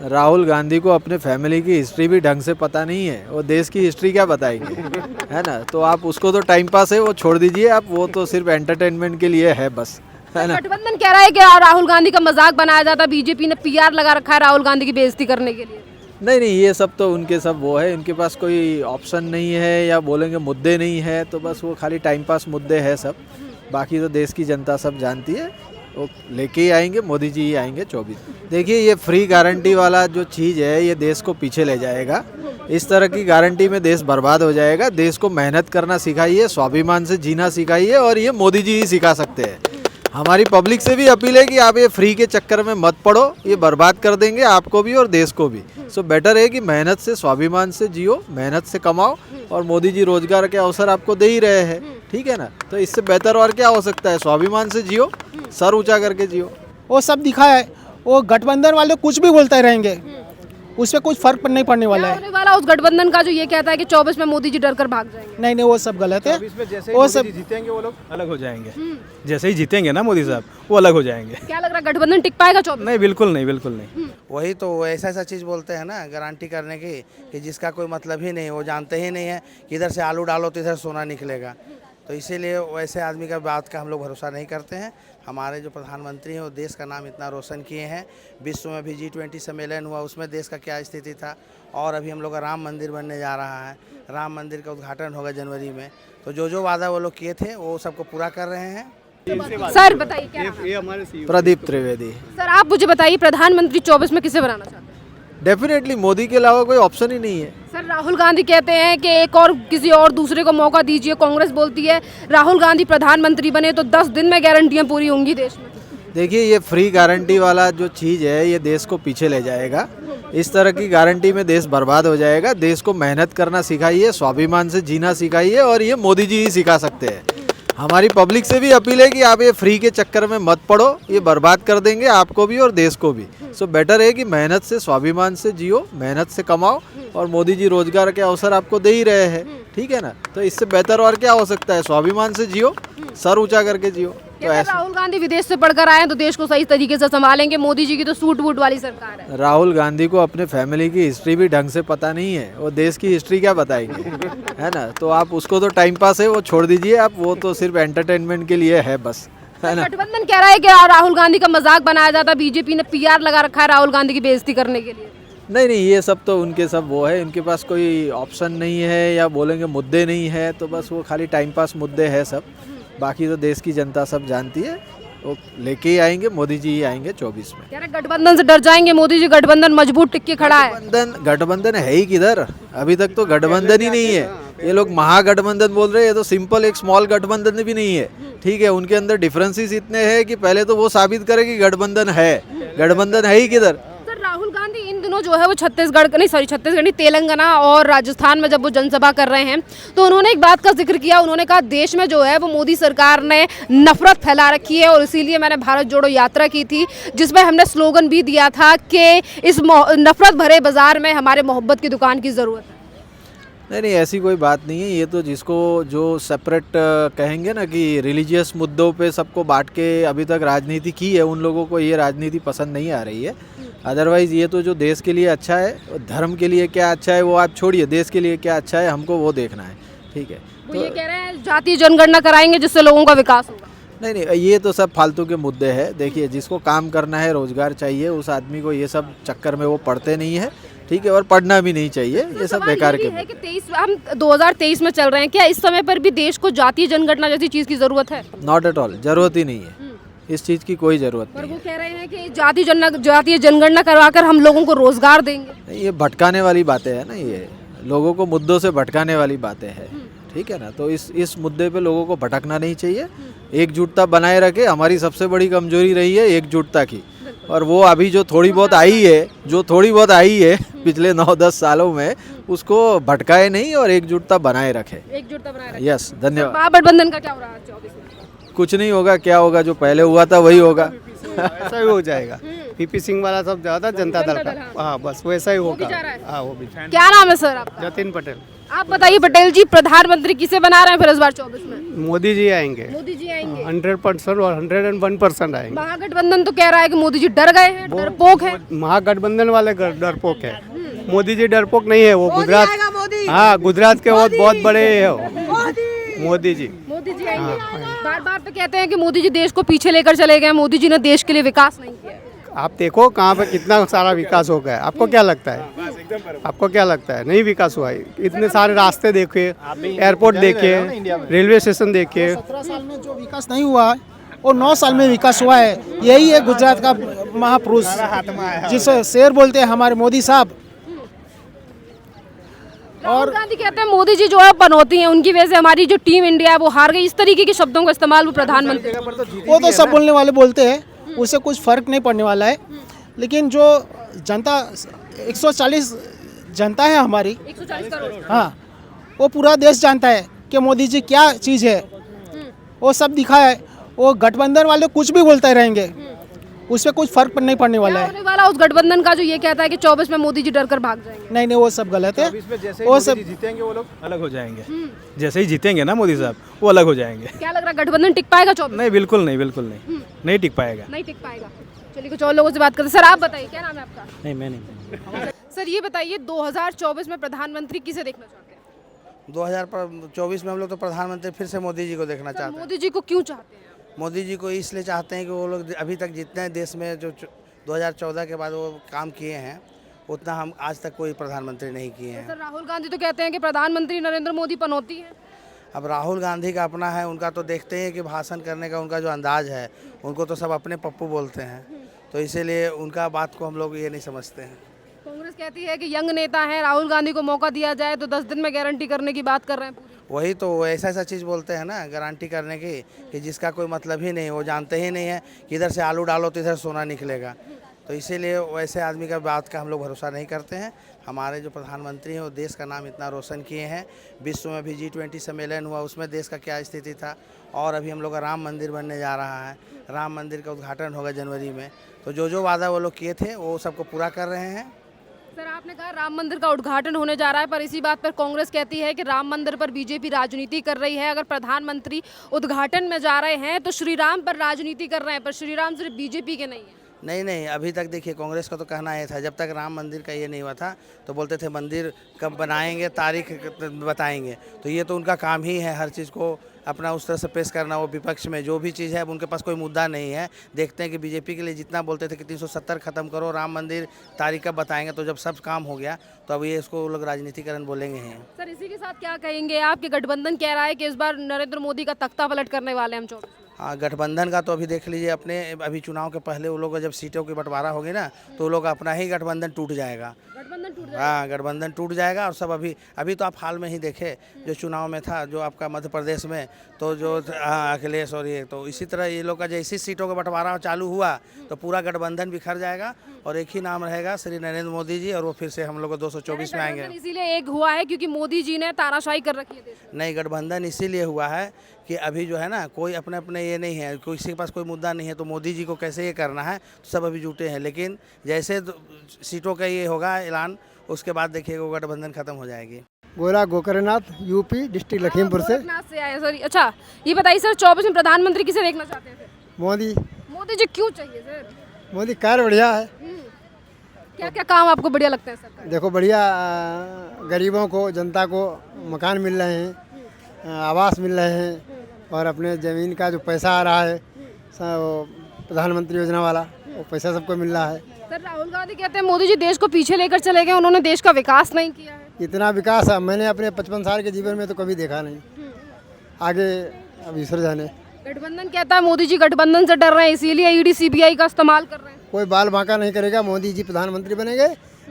राहुल गांधी को अपने फैमिली की हिस्ट्री भी ढंग से पता नहीं है, वो देश की हिस्ट्री क्या बताएंगे, है ना। तो आप उसको तो टाइम पास है वो छोड़ दीजिए, आप वो तो सिर्फ एंटरटेनमेंट के लिए है बस, है ना। गठबंधन कह रहा है कि राहुल गांधी का मजाक बनाया जाता, बीजेपी ने पीआर लगा रखा है राहुल गांधी की बेइज्जती करने के लिए। नहीं नहीं, ये सब तो उनके सब वो है, इनके पास कोई ऑप्शन नहीं है या बोलेंगे मुद्दे नहीं है, तो बस वो खाली टाइम पास मुद्दे हैं सब। बाकी तो देश की जनता सब जानती है, वो लेके ही आएंगे, मोदी जी ही आएंगे 24। देखिए ये फ्री गारंटी वाला जो चीज़ है ये देश को पीछे ले जाएगा। इस तरह की गारंटी में देश बर्बाद हो जाएगा। देश को मेहनत करना सिखाइए, स्वाभिमान से जीना सिखाइए, और ये मोदी जी ही सिखा सकते हैं। हमारी पब्लिक से भी अपील है कि आप ये फ्री के चक्कर में मत पड़ो, ये बर्बाद कर देंगे आपको भी और देश को भी। सो बेटर है कि मेहनत से, स्वाभिमान से जियो, मेहनत से कमाओ, और मोदी जी रोजगार के अवसर आपको दे ही रहे हैं, ठीक है ना। तो इससे बेहतर और क्या हो सकता है, स्वाभिमान से जियो, सर ऊंचा करके जियो। वो सब दिखा है, वो गठबंधन वाले कुछ भी बोलते रहेंगे, उससे कुछ फर्क नहीं पड़ने वाला क्या है। होने वाला उस गठबंधन का जो ये कहता है कि 24 में मोदी जी डर कर भाग जाएंगे? नहीं नहीं, वो सब गलत है। वो सब जीतेंगे वो लोग अलग हो जाएंगे। जैसे ही जीतेंगे ना मोदी साहब, वो अलग हो जाएंगे। क्या लग रहा है गठबंधन टिक पाएगा 24? नहीं, बिल्कुल नहीं, बिल्कुल नहीं। वही तो ऐसा ऐसा चीज़ बोलते हैं ना गारंटी करने की, कि जिसका कोई मतलब ही नहीं, वो जानते ही नहीं है कि इधर से आलू डालो तो इधर सोना निकलेगा। तो इसीलिए वैसे आदमी का बात का हम लोग भरोसा नहीं करते हैं। हमारे जो प्रधानमंत्री हैं वो देश का नाम इतना रोशन किए हैं। विश्व में भी G20 सम्मेलन हुआ, उसमें देश का क्या स्थिति था, और अभी हम लोग का राम मंदिर बनने जा रहा है, राम मंदिर का उद्घाटन होगा जनवरी में। तो जो जो वादा वो लोग किए थे वो सबको पूरा कर रहे हैं। सर बताइए क्या नाम है? प्रदीप त्रिवेदी। सर आप मुझे बताइए, प्रधानमंत्री 24 में किसे बनाना चाहते हैं? डेफिनेटली मोदी के अलावा कोई ऑप्शन ही नहीं है। सर राहुल गांधी कहते हैं कि एक और किसी और दूसरे को मौका दीजिए। कांग्रेस बोलती है राहुल गांधी प्रधानमंत्री बने तो 10 दिन में गारंटियां पूरी होंगी देश में। देखिए ये फ्री गारंटी वाला जो चीज़ है ये देश को पीछे ले जाएगा। इस तरह की गारंटी में देश बर्बाद हो जाएगा। देश को मेहनत करना सिखाइए, स्वाभिमान से जीना सिखाइए, और ये मोदी जी ही सिखा सकते हैं। हमारी पब्लिक से भी अपील है कि आप ये फ्री के चक्कर में मत पड़ो, ये बर्बाद कर देंगे आपको भी और देश को भी। सो बेटर है कि मेहनत से, स्वाभिमान से जियो, मेहनत से कमाओ, और मोदी जी रोजगार के अवसर आपको दे ही रहे हैं, ठीक है ना। तो इससे बेहतर और क्या हो सकता है, स्वाभिमान से जियो, सर ऊंचा करके जियो। तो ऐसा राहुल गांधी विदेश से पढ़कर आए हैं तो देश को सही तरीके से संभालेंगे। मोदी जी की तो सूट बूट वाली सरकार है। राहुल गांधी को अपने फैमिली की हिस्ट्री भी ढंग से पता नहीं है, वो देश की हिस्ट्री क्या बताएंगे, है ना। तो आप उसको तो टाइम पास है वो छोड़ दीजिए, आप वो तो सिर्फ एंटरटेनमेंट के लिए है बस, है ना। गठबंधन कह रहा है कि राहुल गांधी का मजाक बनाया जाता, बीजेपी ने पीआर लगा रखा है राहुल गांधी की बेइज्जती करने के लिए। नहीं नहीं, ये सब तो उनके सब वो है, इनके पास कोई ऑप्शन नहीं है या बोलेंगे मुद्दे नहीं है, तो बस वो खाली टाइम पास मुद्दे हैं सब। बाकी तो देश की जनता सब जानती है, वो लेके ही आएंगे, मोदी जी ही आएंगे 24 में। कह रहे गठबंधन से डर जाएंगे मोदी जी, गठबंधन मजबूत टिक के खड़ा है। गठबंधन है ही किधर, अभी तक तो गठबंधन ही नहीं है। ये लोग महागठबंधन बोल रहे हैं, ये तो सिंपल एक स्मॉल गठबंधन भी नहीं है, ठीक है। उनके अंदर डिफरेंसेस इतने हैं कि पहले तो वो साबित करे कि गठबंधन है ही किधर। राहुल गांधी इन दिनों जो है वो छत्तीसगढ़ नहीं, तेलंगाना और राजस्थान में जब वो जनसभा कर रहे हैं तो उन्होंने एक बात का जिक्र किया। उन्होंने कहा देश में जो है वो मोदी सरकार ने नफरत फैला रखी है, और इसीलिए मैंने भारत जोड़ो यात्रा की थी, जिसमें हमने स्लोगन भी दिया था कि इस नफरत भरे बाजार में हमारे मोहब्बत की दुकान की ज़रूरत है। नहीं, ऐसी कोई बात नहीं है। ये तो जिसको जो सेपरेट कहेंगे ना कि रिलीजियस मुद्दों पे सबको बांट के अभी तक राजनीति की है, उन लोगों को ये राजनीति पसंद नहीं आ रही है। अदरवाइज़ ये तो जो देश के लिए अच्छा है, धर्म के लिए क्या अच्छा है वो आप छोड़िए, देश के लिए क्या अच्छा है हमको वो देखना है, ठीक है। वो ये कह रहे हैं जातीय जनगणना कराएंगे जिससे लोगों का विकास होगा। नहीं, ये तो सब फालतू के मुद्दे हैं। देखिए जिसको काम करना है, रोजगार चाहिए, उस आदमी को ये सब चक्कर में वो पढ़ते नहीं है, ठीक है, और पढ़ना भी नहीं चाहिए। ये सब बेकार के है कि हम 2023 में चल रहे हैं, क्या इस समय पर भी देश को जातीय जनगणना जैसी चीज़ की ज़रूरत है? नॉट एट ऑल, ज़रूरत ही नहीं है, इस चीज़ की कोई ज़रूरत पर नहीं वो कह रहे हैं कि जातीय जनगणना करवाकर हम लोगों को रोजगार देंगे। है। ये भटकाने वाली बातें हैं ना, ये लोगों को मुद्दों से भटकाने वाली बातें हैं, ठीक है ना। तो इस मुद्दे पे लोगों को भटकना नहीं चाहिए। एकजुटता बनाए रखे, हमारी सबसे बड़ी कमजोरी रही है एकजुटता की, और वो अभी जो थोड़ी बहुत आई है पिछले 9-10 सालों में, उसको भटकाए नहीं और एकजुटता बनाए रखे। यस, धन्यवाद। महागठबंधन का क्या हो रहा है 24 में? कुछ नहीं होगा, क्या होगा, जो पहले हुआ था वही होगा। ऐसा ही हो जाएगा। पीपी सिंह वाला सब ज़्यादा जनता दल का, हाँ बस वैसा ही होगा। जा रहा है। हाँ वो भी। क्या नाम है सर आपका? जतिन पटेल। आप बताइए पटेल जी, प्रधानमंत्री किसे बना रहे हैं फिर इस बार 24 में? मोदी जी आएंगे, मोदी जी आएंगे। 100% और 101% आएंगे। महागठबंधन तो कह रहा है कि मोदी जी डर गए हैं, डरपोक है। महागठबंधन वाले डरपोक है, मोदी जी डरपोक नहीं है। वो गुजरात, हाँ गुजरात के बहुत बड़े है मोदी जी। मोदी जी आएंगे। बार बार तो कहते हैं कि मोदी जी देश को पीछे लेकर चले गए, मोदी जी ने देश के लिए विकास नहीं किया। आप देखो कहाँ पे कितना सारा विकास हो गया है। आपको क्या लगता है? आपको क्या लगता है? नहीं विकास हुआ है। इतने सारे रास्ते देखे, एयरपोर्ट देखे, रेलवे स्टेशन देखे। 17 साल में जो विकास नहीं हुआ है और 9 साल में विकास हुआ है। यही है गुजरात का महापुरुष, जिसे शेर बोलते हैं हमारे मोदी साहब। राहुल गांधी कहते हैं मोदी जी जो है पनौती हैं, उनकी वजह से हमारी जो टीम इंडिया है वो हार गई। इस तरीके के शब्दों का इस्तेमाल वो प्रधानमंत्री। वो तो सब बोलने वाले बोलते हैं, उससे कुछ फर्क नहीं पड़ने वाला है। लेकिन जो जनता 140 जनता है हमारी, 140 करोड़। हाँ, वो पूरा देश जानता है कि मोदी जी क्या चीज़ है। वो सब दिखा है। वो गठबंधन वाले कुछ भी बोलते रहेंगे, उससे कुछ फर्क नहीं पड़ने वाला है। होने वाला उस गठबंधन का जो ये कहता है कि 24 में मोदी जी डर कर भाग जाएंगे। नहीं, वो सब गलत है। वो सब जीतेंगे वो लोग अलग हो जाएंगे। जैसे ही जीतेंगे ना मोदी साहब, वो अलग हो जाएंगे। क्या लग रहा है गठबंधन टिक पाएगा 24? नहीं, बिल्कुल नहीं, बिल्कुल नहीं, नहीं टिक पाएगा। नहीं टिक पाएगा। चलिए कुछ और लोगों से बात करते हैं। सर आप बताइए, क्या नाम है आपका? नहीं, मैं नहीं। सर ये बताइए 2024 में प्रधानमंत्री किसे देखना चाहते हैं? 2024 में हम लोग तो प्रधानमंत्री फिर से मोदी जी को देखना चाहते हैं। मोदी जी को क्यों चाहते हैं? मोदी जी को इसलिए चाहते हैं कि वो लोग अभी तक जितने देश में जो 2014 के बाद वो काम किए हैं, उतना हम आज तक कोई प्रधानमंत्री नहीं किए हैं। सर राहुल गांधी तो कहते हैं कि प्रधानमंत्री नरेंद्र मोदी पनौती है। अब राहुल गांधी का अपना है, उनका तो देखते हैं कि भाषण करने का उनका जो अंदाज है, उनको तो सब अपने पप्पू बोलते हैं, तो इसीलिए उनका बात को हम लोग ये नहीं समझते हैं। कांग्रेस कहती है कि यंग नेता है, राहुल गांधी को मौका दिया जाए तो 10 दिन में गारंटी करने की बात कर रहे हैं पूरी। वही तो ऐसा चीज़ बोलते हैं ना, गारंटी करने की, कि जिसका कोई मतलब ही नहीं, वो जानते ही नहीं है कि इधर से आलू डालो तो इधर सोना निकलेगा। तो इसीलिए वैसे आदमी का बात का हम लोग भरोसा नहीं करते हैं। हमारे जो प्रधानमंत्री हैं वो देश का नाम इतना रोशन किए हैं। विश्व में भी G20 सम्मेलन हुआ, उसमें देश का क्या स्थिति था। और अभी हम लोग का राम मंदिर बनने जा रहा है, राम मंदिर का उद्घाटन होगा जनवरी में। तो जो वादा वो लोग किए थे वो सबको पूरा कर रहे हैं। सर आपने कहा राम मंदिर का उद्घाटन होने जा रहा है, पर इसी बात पर कांग्रेस कहती है कि राम मंदिर पर बीजेपी राजनीति कर रही है। अगर प्रधानमंत्री उद्घाटन में जा रहे हैं तो श्री राम पर राजनीति कर रहे हैं, पर श्री राम सिर्फ बीजेपी के नहीं है। नहीं, अभी तक देखिए कांग्रेस का तो कहना ये था, जब तक राम मंदिर का ये नहीं हुआ था तो बोलते थे मंदिर कब बनाएंगे, तारीख बताएंगे। तो ये तो उनका काम ही है, हर चीज़ को अपना उस तरह से पेश करना। वो विपक्ष में जो भी चीज़ है उनके पास कोई मुद्दा नहीं है। देखते हैं कि बीजेपी के लिए जितना बोलते थे कि 370 खत्म करो, राम मंदिर तारीख कब बताएंगे, तो जब सब काम हो गया तो अब ये इसको लोग राजनीतिकरण बोलेंगे हैं। सर इसी के साथ क्या कहेंगे आपके गठबंधन कह रहा है कि इस बार नरेंद्र मोदी का तख्ता पलट करने वाले हम 24 में। हाँ, गठबंधन का तो अभी देख लीजिए, अपने अभी चुनाव के पहले वो लोग जब सीटों की बंटवारा होगी ना, तो वो लोग अपना ही गठबंधन टूट जाएगा। हाँ, गठबंधन टूट जाएगा। और सब अभी तो आप हाल में ही देखे जो चुनाव में था, जो आपका मध्य प्रदेश में, तो जो अखिलेश और ये, तो इसी तरह ये लोग का जैसी सीटों का बंटवारा चालू हुआ तो पूरा गठबंधन बिखर जाएगा और एक ही नाम रहेगा, श्री नरेंद्र मोदी जी, और वो फिर से हम लोग को 224 में आएंगे। इसीलिए एक हुआ है क्योंकि मोदी जी ने तानाशाही कर रखी है देश में। नहीं, गठबंधन इसीलिए हुआ है कि अभी जो है ना, कोई अपने अपने ये नहीं है, किसी के पास कोई मुद्दा नहीं है, तो मोदी जी को कैसे ये करना है, तो सब अभी जुटे हैं। लेकिन जैसे सीटों का ये होगा ऐलान, उसके बाद देखिएगा वो गठबंधन खत्म हो जाएगी। गोरा गोकरनाथ, यूपी डिस्ट्रिक्ट लखीमपुर से। गोरखनाथ से आए सर। अच्छा ये बताइए सर 24 में प्रधानमंत्री किसे देखना चाहते हैं फिर? मोदी। मोदी जी क्यों चाहिए सर? मोदी कार्य बढ़िया है। क्या क्या काम आपको बढ़िया लगता है सर? देखो बढ़िया, गरीबों को, जनता को मकान मिल रहे हैं, आवास मिल रहे हैं, और अपने ज़मीन का जो पैसा आ रहा है प्रधानमंत्री योजना वाला, वो पैसा सबको मिल रहा है। सर राहुल गांधी कहते हैं मोदी जी देश को पीछे लेकर चले गए, उन्होंने देश का विकास नहीं किया है। इतना विकास मैंने अपने 55 साल के जीवन में तो कभी देखा नहीं। आगे अब ईश्वर जाने। गठबंधन कहता है मोदी जी गठबंधन से डर रहे हैं, इसीलिए ईडी सीबीआई का इस्तेमाल कर रहे हैं। कोई बाल बांका नहीं करेगा, मोदी जी प्रधानमंत्री बनेंगे।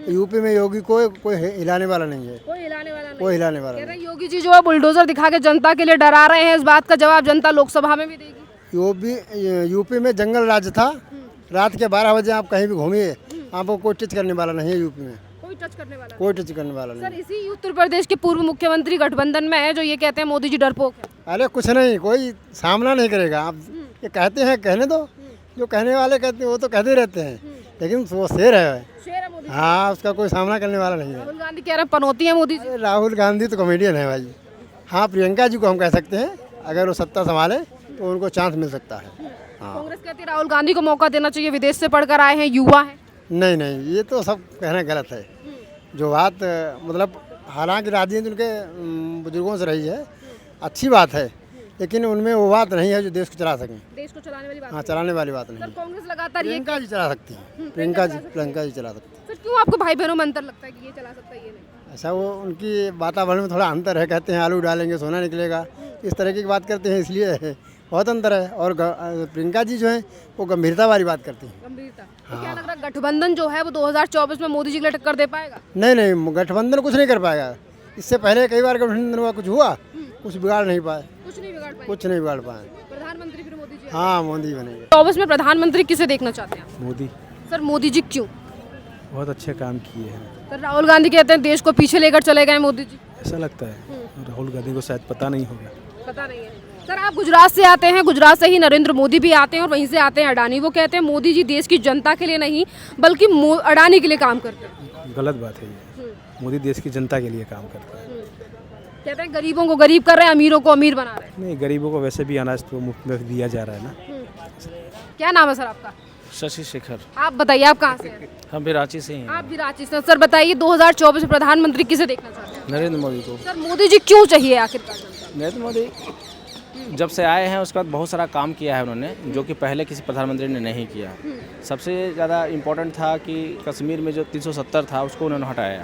यूपी में योगी को कोई हिलाने वाला नहीं है, कोई हिलाने वाला नहीं। कोई हिलाने वाला कह रहे हैं योगी जी जो है बुलडोजर दिखा के जनता के लिए डरा रहे हैं। इस बात का जवाब जनता लोकसभा में भी देगी। यूपी में जंगल राज था। रात के 12 बजे आप कहीं भी घूमिए, आपको कोई टच करने वाला नहीं है। यूपी में कोई टच करने वाला कोई टच करने वाला नहीं। नहीं। सर इसी उत्तर प्रदेश के पूर्व मुख्यमंत्री गठबंधन में है जो ये कहते हैं मोदी जी डरपोक है। अरे कुछ नहीं, कोई सामना नहीं करेगा। आप ये कहते हैं, कहने दो, जो कहने वाले कहते हैं वो तो कहते रहते हैं, लेकिन वो शेर है। शेर है मोदी। हाँ, उसका कोई सामना करने वाला नहीं है। राहुल गांधी कह रहे हैं पनौती है मोदी जी। अरे राहुल गांधी तो कॉमेडियन है भाई। हाँ, प्रियंका जी को हम कह सकते हैं, अगर वो सत्ता संभाले तो उनको चांस मिल सकता है। हाँ, कांग्रेस कहती है राहुल गांधी को मौका देना चाहिए, विदेश से पढ़कर आए हैं, युवा हैं। नहीं नहीं, ये तो सब कहना गलत है। जो बात मतलब हालांकि राजनीति उनके बुजुर्गों से रही है, अच्छी बात है, लेकिन उनमें वो बात नहीं है जो देश को चला सकें। देश को चलाने वाली बात। हाँ, चलाने वाली बात सर नहीं। कांग्रेस लगातार ये प्रियंका जी चला सकती हैं, प्रियंका जी चला सकती हैं। सर क्यों आपको भाई बहनों में अंतर लगता है कि ये चला सकता है ये नहीं? ऐसा वो उनकी वातावरण में थोड़ा अंतर है, कहते हैं आलू डालेंगे सोना निकलेगा, इस तरह की बात करते हैं, इसलिए है, बहुत अंतर है। और प्रियंका जी जो हैं वो गंभीरता वाली बात करती हैं। गंभीरता। तो क्या लग रहा है गठबंधन जो है वो 2024 में मोदी जी के लिए टक्कर दे पाएगा? नहीं नहीं, गठबंधन कुछ नहीं कर पाएगा। इससे पहले कई बार गठबंधन हुआ, कुछ हुआ, कुछ बिगाड़ नहीं पाए, कुछ नहीं बिगाड़ पाएगा। कुछ नहीं बिगाड़ पाए। प्रधानमंत्री फिर मोदी जी। हाँ, मोदी बनेंगे। 24 में प्रधानमंत्री किसे देखना चाहते हैं आप? मोदी सर मोदी जी क्यों? बहुत अच्छे काम किए हैं, सर राहुल गांधी कहते हैं देश को पीछे लेकर चले गए मोदी जी। ऐसा लगता है। राहुल गांधी को शायद पता नहीं होगा। पता नहीं है। सर आप गुजरात से आते हैं, गुजरात से ही नरेंद्र मोदी भी आते हैं और वहीं से आते हैं अडानी। वो कहते हैं मोदी जी देश की जनता के लिए नहीं बल्कि अडानी के लिए काम करते हैं। गलत बात है ये। मोदी देश की जनता के लिए काम करता है। कहते हैं गरीबों को गरीब कर रहे हैं, अमीरों को अमीर बना रहे हैं। नहीं, गरीबों को वैसे भी अनाज तो मुफ्त में दिया जा रहा है ना। क्या नाम है सर आपका? शशि शेखर। आप बताइए आप कहाँ से हैं? हम भी रांची से ही हैं। आप भी रांची से। सर बताइए 2024 में प्रधानमंत्री किसे देखना चाहते हैं? नरेंद्र मोदी को। सर मोदी जी क्यों चाहिए आखिरकार? नरेंद्र मोदी जब से आए हैं उसके बाद बहुत सारा काम किया है उन्होंने, जो कि पहले किसी प्रधानमंत्री ने नहीं किया। सबसे ज़्यादा इम्पोर्टेंट था कि कश्मीर में जो 370 था उसको उन्होंने हटाया,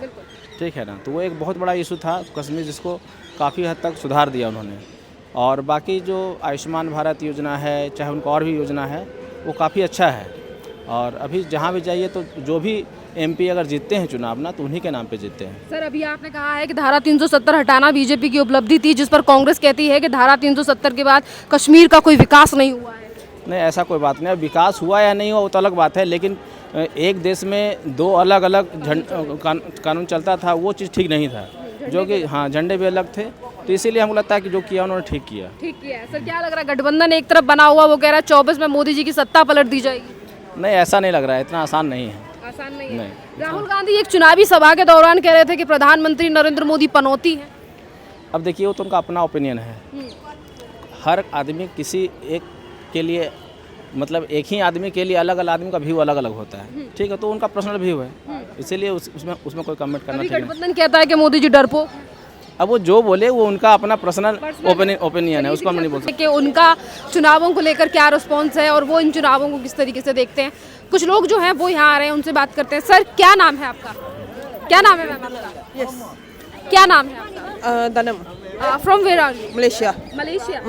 ठीक है ना। तो वो एक बहुत बड़ा इशू था कश्मीर, जिसको काफ़ी हद तक सुधार दिया उन्होंने। और बाकी जो आयुष्मान भारत योजना है, चाहे उनका और भी योजना है, वो काफ़ी अच्छा है। और अभी जहाँ भी जाइए तो जो भी एमपी अगर जीतते हैं चुनाव ना, तो उन्हीं के नाम पे जीतते हैं। सर अभी आपने कहा है कि धारा 370 हटाना बीजेपी की उपलब्धि थी, जिस पर कांग्रेस कहती है कि धारा 370 के बाद कश्मीर का कोई विकास नहीं हुआ है। नहीं, ऐसा कोई बात नहीं है। विकास हुआ या नहीं हुआ वो तो अलग बात है, लेकिन एक देश में दो अलग अलग कानून चलता था, वो चीज़ ठीक नहीं था। जो कि हाँ, झंडे भी अलग थे, तो इसीलिए हमको लगता है कि जो किया उन्होंने ठीक किया। ठीक किया है। सर क्या लग रहा है गठबंधन एक तरफ बना हुआ, वो कह रहा है 24 में मोदी जी की सत्ता पलट दी जाएगी? नहीं, ऐसा नहीं लग रहा है, इतना आसान नहीं है। आसान नहीं है। नहीं। राहुल गांधी एक चुनावी सभा के दौरान कह रहे थे कि प्रधानमंत्री नरेंद्र मोदी पनौती है। अब देखिए, वो तो उनका अपना ओपिनियन है। हर आदमी किसी एक के लिए, मतलब एक ही आदमी के लिए अलग अलग आदमी का व्यू अलग अलग होता है, ठीक है। तो उनका पर्सनल व्यू है, इसीलिए उसमें कोई कमेंट करना अभी चाहिए। गठबंधन कहता है कि मोदी जी डरपोक। अब वो जो बोले वो उनका अपना पर्सनल ओपिनियन है, उसको हम नहीं बोल सकते। कि उनका चुनावों को लेकर क्या रिस्पॉन्स है और वो इन चुनावों को किस तरीके से देखते हैं। कुछ लोग जो हैं वो यहाँ आ रहे हैं, उनसे बात करते हैं। सर क्या नाम है आपका? क्या नाम है मैम आपका? Yes, क्या नाम है आपका? Danam, From where are you? Malaysia. Malaysia.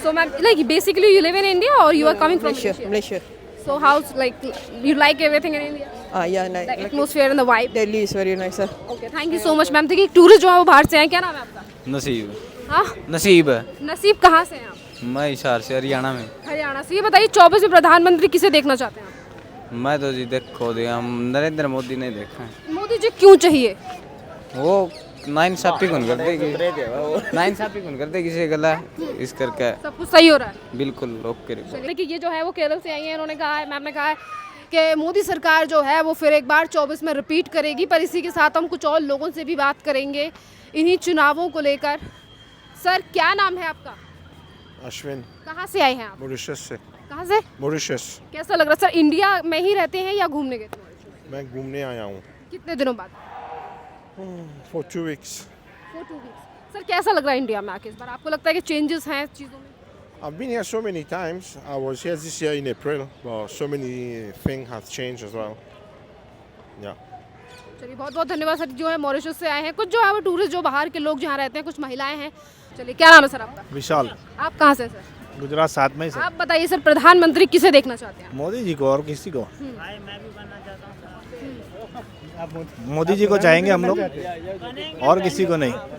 So ma'am, like basically you live in India or you are coming from Malaysia? Malaysia. So how's like you like everything in India? Yeah, The like atmosphere and the vibe. Delhi is very nice, sir. Okay, thank you so much ma'am. देखिए tourist जो है वो बाहर से हैं। क्या नाम है आपका? नसीब। हाँ, नसीब है। नसीब कहाँ से हैं आप? मैं हिसार से हरियाणा में। हरियाणा से। ये बताइए 24 में प्रधानमंत्री किसे देखना चाहते हैं आप? मैं तो जी देखो दिया, हम नरेंद्र मोदी नहीं देखा है। मोदी जी क्यों चाहिए? वो नाइंसाफी कौन कर देगी, नाइंसाफी कौन कर देगी किसी गला, इस करके सब कुछ सही हो रहा है। बिल्कुल ओके। देखिए ये जो है वो केरल से आई है। इन्होंने कहा है, मैम ने कहा है कि मोदी सरकार जो है वो फिर एक बार 24 में रिपीट करेगी। पर इसी के साथ हम कुछ और लोगों से भी बात करेंगे इन्हीं चुनावों को लेकर। सर क्या नाम है आपका? अश्विन। कहाँ से आए हैं आप? मॉरिशस से। कहाँ से? मॉरिशस। कैसा लग रहा है सर? इंडिया में ही रहते हैं या घूमने गए थे? मैं घूमने आया हूँ। कितने दिनों बाद? For 2 weeks. For 2 weeks। Sir कैसा लग रहा है इंडिया में आके इस बार? आपको लगता है कि चेंजेस हैं चीज़ों में? I've been here so many times. I was here this year in April, but so many things have changed as well. Yeah. चलिए बहुत बहुत धन्यवाद सर। जो है मॉरिशस से आए हैं। कुछ जो है वो टूरिस्ट जो बाहर के लोग जहाँ रहते हैं, कुछ महिलाएं हैं। चलिए क्या नाम है सर आपका? विशाल। आप कहाँ से सर? गुजरात साथ में ही सर। आप बताइए सर प्रधानमंत्री किसे देखना चाहते हैं? मोदी जी को और किसी को? मोदी जी को चाहेंगे हम लोग, और किसी को नहीं।